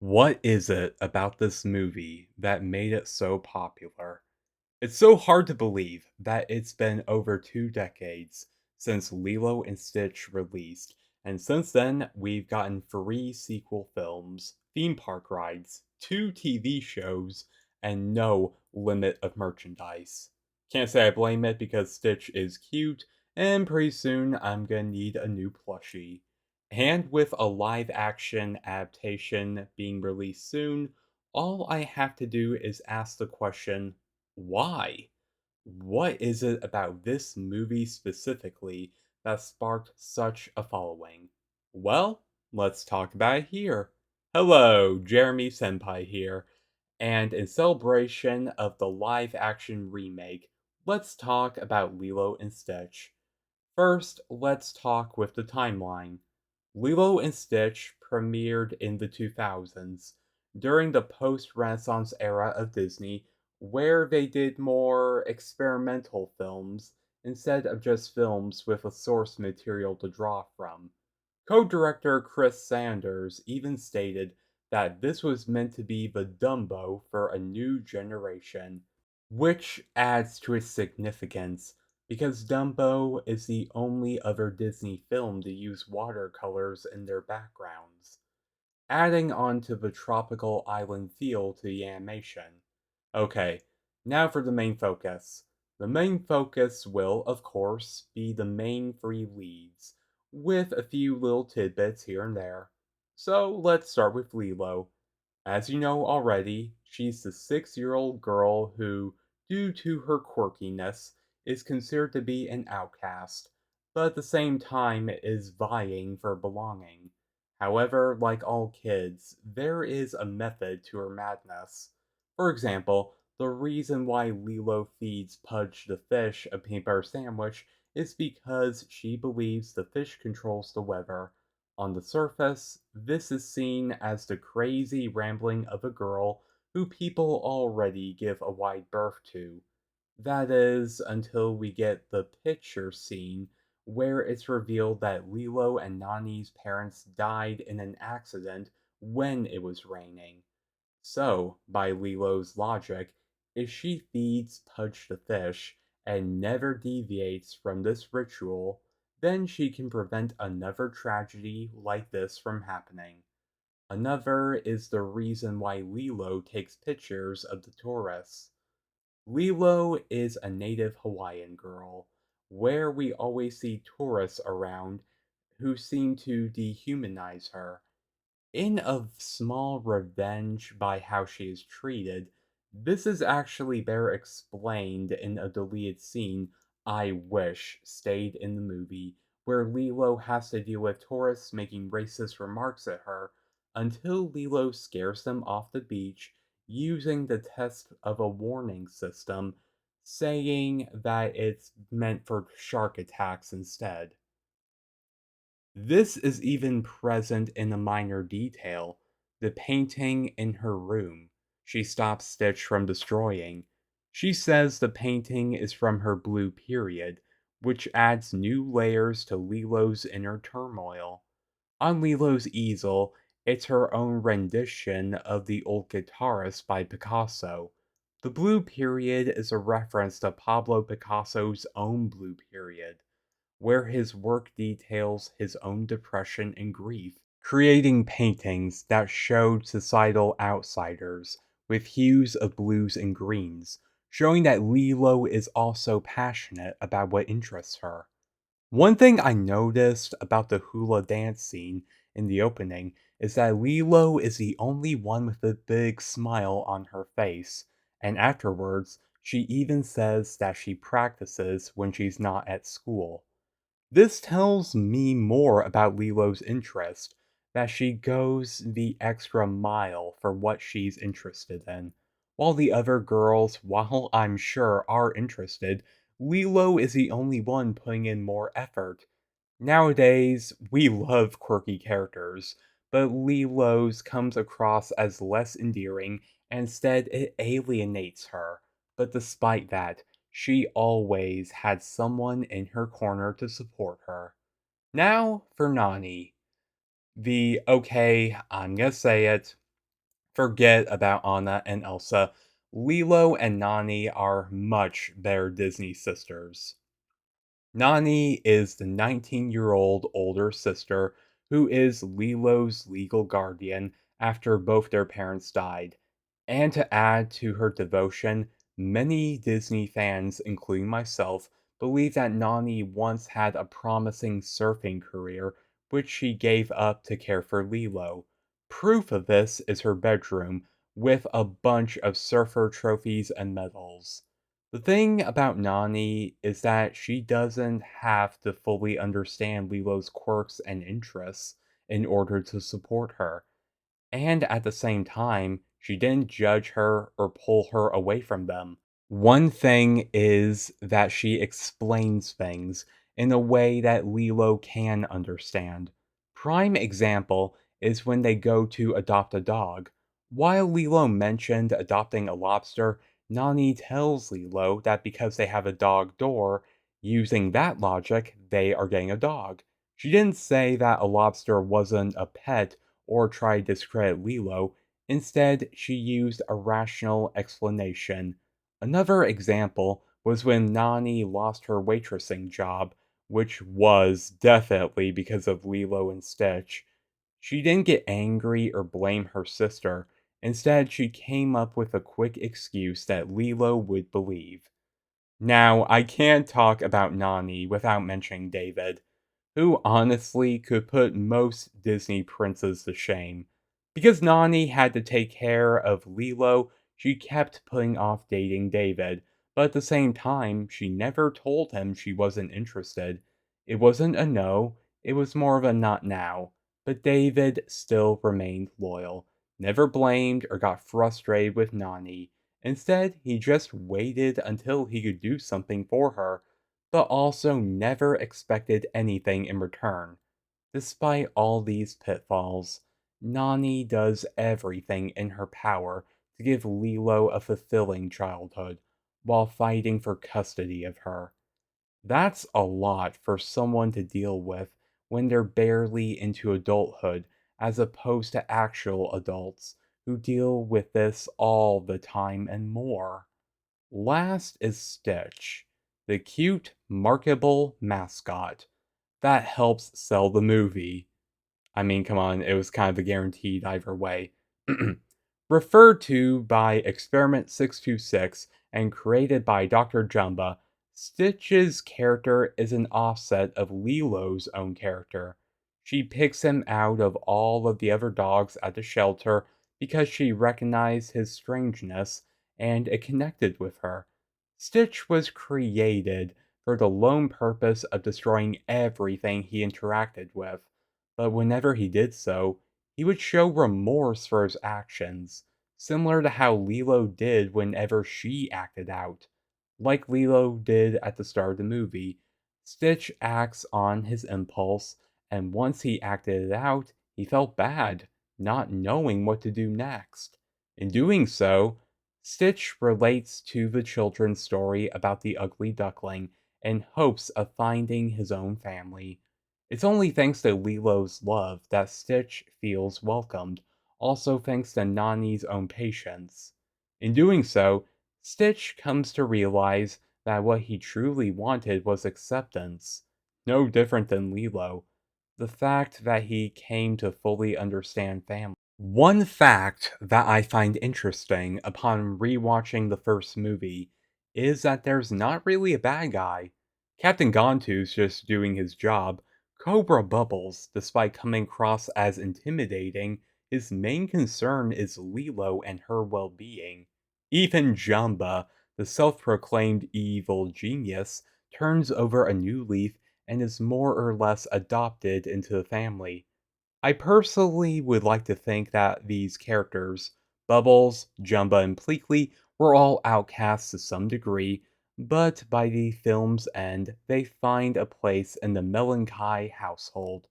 What is it about this movie that made it so popular? It's so hard to believe that it's been over 2 decades since Lilo and Stitch released, and since then, we've gotten 3 sequel films, theme park rides, 2 TV shows, and no limit of merchandise. Can't say I blame it because Stitch is cute, and pretty soon I'm gonna need a new plushie. And with a live action adaptation being released soon, all I have to do is ask the question, why? What is it about this movie specifically that sparked such a following? Well, let's talk about it here. Hello, Jeremy Senpai here, and in celebration of the live action remake, let's talk about Lilo and Stitch. First, let's talk with the timeline. Lilo and Stitch premiered in the 2000s, during the post-Renaissance era of Disney, where they did more experimental films instead of just films with a source material to draw from. Co-director Chris Sanders even stated that this was meant to be the Dumbo for a new generation, which adds to its significance because Dumbo is the only other Disney film to use watercolors in their backgrounds, adding on to the tropical island feel to the animation. Okay, now for the main focus. The main focus will, of course, be the main 3 leads, with a few little tidbits here and there. So let's start with Lilo. As you know already, she's the 6-year-old girl who, due to her quirkiness, is considered to be an outcast, but at the same time is vying for belonging. However, like all kids, there is a method to her madness. For example, the reason why Lilo feeds Pudge the fish a peanut butter sandwich is because she believes the fish controls the weather. On the surface, this is seen as the crazy rambling of a girl who people already give a wide berth to. That is, until we get the picture scene where it's revealed that Lilo and Nani's parents died in an accident when it was raining. So, by Lilo's logic, if she feeds Pudge the fish and never deviates from this ritual, then she can prevent another tragedy like this from happening. Another is the reason why Lilo takes pictures of the tourists. Lilo is a native Hawaiian girl, where we always see tourists around who seem to dehumanize her. In a small revenge by how she is treated, this is actually better explained in a deleted scene I wish stayed in the movie, where Lilo has to deal with tourists making racist remarks at her until Lilo scares them off the beach using the test of a warning system, saying that it's meant for shark attacks instead. This is even present in a minor detail, the painting in her room she stops Stitch from destroying. She says the painting is from her blue period, which adds new layers to Lilo's inner turmoil. On Lilo's easel, it's her own rendition of The Old Guitarist by Picasso. The blue period is a reference to Pablo Picasso's own blue period, where his work details his own depression and grief, creating paintings that showed societal outsiders with hues of blues and greens, showing that Lilo is also passionate about what interests her. One thing I noticed about the hula dance scene in the opening is that Lilo is the only one with a big smile on her face, and afterwards, she even says that she practices when she's not at school. This tells me more about Lilo's interest, that she goes the extra mile for what she's interested in. While the other girls, while I'm sure are interested, Lilo is the only one putting in more effort. Nowadays, we love quirky characters, but Lilo's comes across as less endearing, and instead it alienates her. But despite that, she always had someone in her corner to support her. Now for Nani. The, okay, I'm gonna say it, Forget about Anna and Elsa. Lilo and Nani are much better Disney sisters. Nani is the 19-year-old older sister who is Lilo's legal guardian after both their parents died. And to add to her devotion, many Disney fans, including myself, believe that Nani once had a promising surfing career, which she gave up to care for Lilo. Proof of this is her bedroom, with a bunch of surfer trophies and medals. The thing about Nani is that she doesn't have to fully understand Lilo's quirks and interests in order to support her. And at the same time, she didn't judge her or pull her away from them. One thing is that she explains things in a way that Lilo can understand. Prime example is when they go to adopt a dog. While Lilo mentioned adopting a lobster, Nani tells Lilo that because they have a dog door, using that logic, they are getting a dog. She didn't say that a lobster wasn't a pet or try to discredit Lilo. Instead, she used a rational explanation. Another example was when Nani lost her waitressing job, which was definitely because of Lilo and Stitch. She didn't get angry or blame her sister. Instead, she came up with a quick excuse that Lilo would believe. Now, I can't talk about Nani without mentioning David, who honestly could put most Disney princes to shame. Because Nani had to take care of Lilo, she kept putting off dating David, but at the same time, she never told him she wasn't interested. It wasn't a no, it was more of a not now. But David still remained loyal, never blamed or got frustrated with Nani. Instead, he just waited until he could do something for her, but also never expected anything in return. Despite all these pitfalls, Nani does everything in her power to give Lilo a fulfilling childhood, while fighting for custody of her. That's a lot for someone to deal with when they're barely into adulthood, as opposed to actual adults who deal with this all the time and more. Last is Stitch, the cute, marketable mascot that helps sell the movie. I mean, come on, it was kind of a guaranteed either way. Referred to by Experiment 626 and created by Dr. Jumba, Stitch's character is an offset of Lilo's own character. She picks him out of all of the other dogs at the shelter because she recognized his strangeness and it connected with her. Stitch was created for the lone purpose of destroying everything he interacted with, but whenever he did so, he would show remorse for his actions, similar to how Lilo did whenever she acted out. Like Lilo did at the start of the movie, Stitch acts on his impulse, and once he acted it out, he felt bad, not knowing what to do next. In doing so, Stitch relates to the children's story about the ugly duckling in hopes of finding his own family. It's only thanks to Lilo's love that Stitch feels welcomed, also thanks to Nani's own patience. In doing so, Stitch comes to realize that what he truly wanted was acceptance, no different than Lilo, the fact that he came to fully understand family. One fact that I find interesting upon rewatching the first movie is that there's not really a bad guy. Captain Gontu's just doing his job. Cobra Bubbles, despite coming across as intimidating, his main concern is Lilo and her well being. Even Jumba, the self proclaimed evil genius, turns over a new leaf and is more or less adopted into the family. I personally would like to think that these characters, Bubbles, Jumba, and Pleakley, were all outcasts to some degree, but by the film's end, they find a place in the Melancholy household.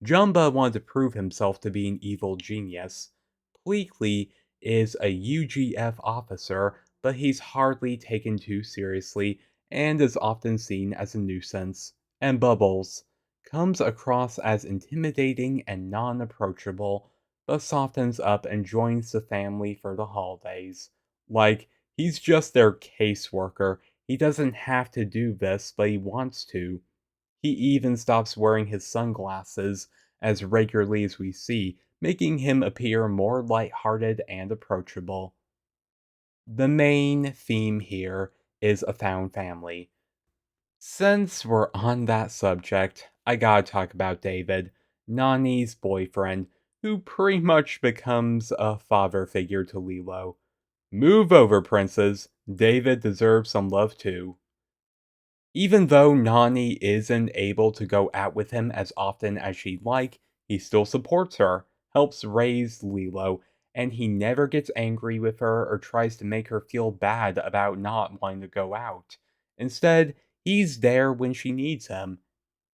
Jumba wanted to prove himself to be an evil genius. Pleakley is a UGF officer, but he's hardly taken too seriously and is often seen as a nuisance. And Bubbles comes across as intimidating and non approachable, but softens up and joins the family for the holidays. Like, he's just their caseworker. He doesn't have to do this, but he wants to. He even stops wearing his sunglasses as regularly as we see, making him appear more lighthearted and approachable. The main theme here is a found family. Since we're on that subject, I gotta talk about David, Nani's boyfriend, who pretty much becomes a father figure to Lilo. Move over, princes. David deserves some love too. Even though Nani isn't able to go out with him as often as she'd like, he still supports her, helps raise Lilo, and he never gets angry with her or tries to make her feel bad about not wanting to go out. Instead, he's there when she needs him.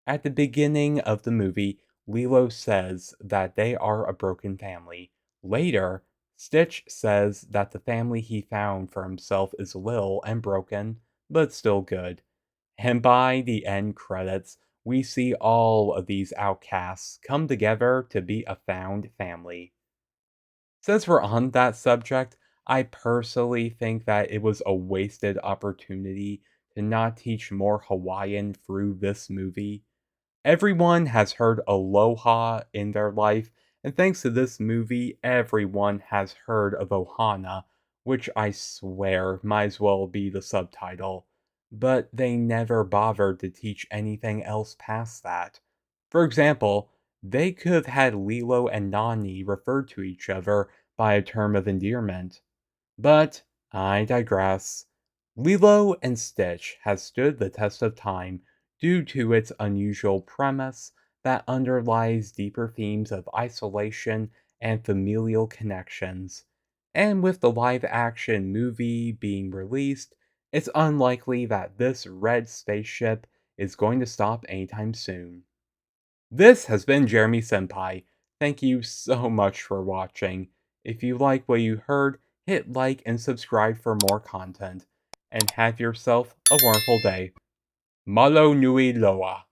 At the beginning of the movie, Lilo says that they are a broken family. Later, Stitch says that the family he found for himself is little and broken, but still good. And by the end credits, we see all of these outcasts come together to be a found family. Since we're on that subject, I personally think that it was a wasted opportunity to not teach more Hawaiian through this movie. Everyone has heard aloha in their life, and thanks to this movie, everyone has heard of ohana, which I swear might as well be the subtitle. But they never bothered to teach anything else past that. For example, they could have had Lilo and Nani refer to each other by a term of endearment. But I digress. Lilo and Stitch has stood the test of time due to its unusual premise that underlies deeper themes of isolation and familial connections. And with the live action movie being released, it's unlikely that this red spaceship is going to stop anytime soon. This has been Jeremy Senpai. Thank you so much for watching. If you like what you heard, hit like and subscribe for more content. And have yourself a wonderful day. Malo nui loa.